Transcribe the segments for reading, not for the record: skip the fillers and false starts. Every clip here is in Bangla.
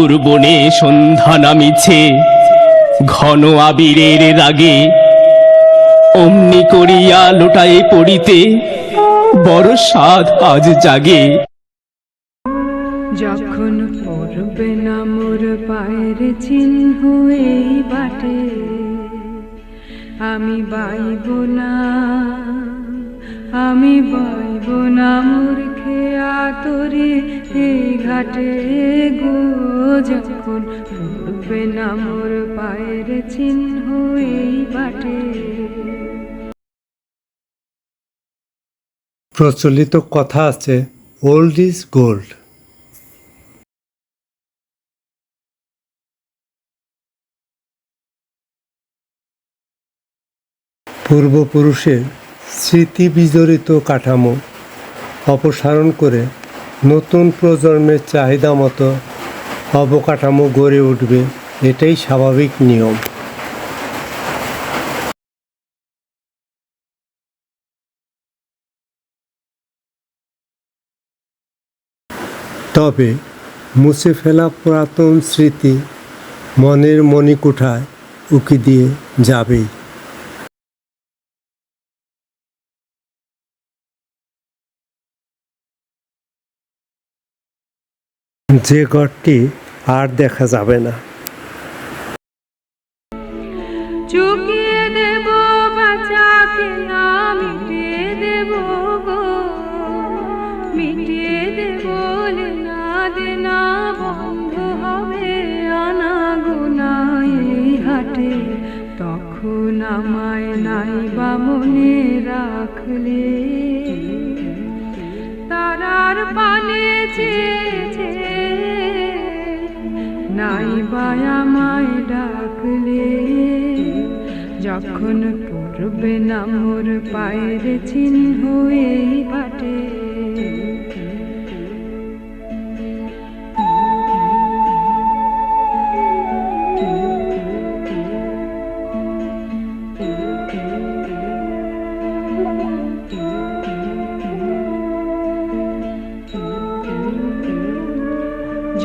মধুর বনে সন্ধ্যা নামিছে, ঘন আবিরের রাগে অমনি করিয়া লোটায় পড়িতে বড় সাধ আজ জাগে। যখন পড়বে না মোর পায়ের চিহ্ন এই বাটে, আমি বাইব না, আমি বাইব না মূর্খে আতরে এই ঘাটে গো। যখন পড়বে না মোর পায়ের চিহ্ন এই বাটে। প্রচলিত কথা আছে, ওল্ড ইজ গোল্ড। পূর্বপুরুষের স্মৃতি বিজড়িত কাঠামো অপসারণ করে নতুন প্রজন্মের চাহিদা মতো অবকাঠামো গড়ে উঠবে, এটাই স্বাভাবিক নিয়ম। তবে মুছে ফেলা পুরাতন স্মৃতি মনের মণিকুঠায় উকি দিয়ে যাবেই। যে ঘরটি আর দেখা যাবে না। চুকিয়ে দেব বাঁচাকে না মিটিয়ে দেব গো, মিটিয়ে দেব না দেনা বন্ধ হবে আনা গোনা এই হাটে। তখন আমায় নাই বা মনে রাখলে, তারার পানে চেয়েছে নাই বা আমায় ডাকলে। যখন পড়বে না মোর পায়ের চিহ্ন এই বাটে।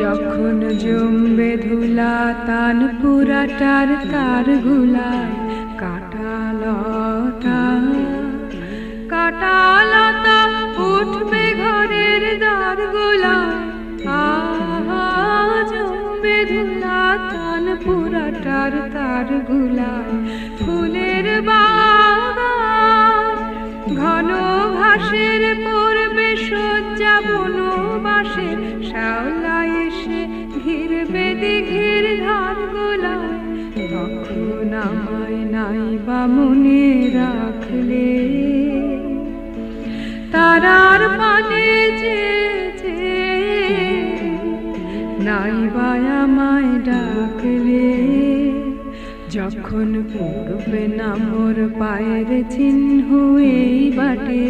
যখন জমবে ধুলা তান পুরাটার তার গুলায়, কাটালতা কাটালতা উঠবে ঘরের দ্বার গুলায়। আহা জমবে ধুলা তান পুরাটার তার গুলায়। ফুলের বাগান ঘন ঘাসের পড়বে শয্যা, বনবাসের শ্যাওলা এসে ঘিরবে দিঘির ধার গোলায়। তখন আমায় নাই বা মনে রাখলে, তারার পানে চেয়েছে নাই বা আমায় ডাকলে। যখন পড়বে না মোর পায়ের চিহ্ন এই বাটে।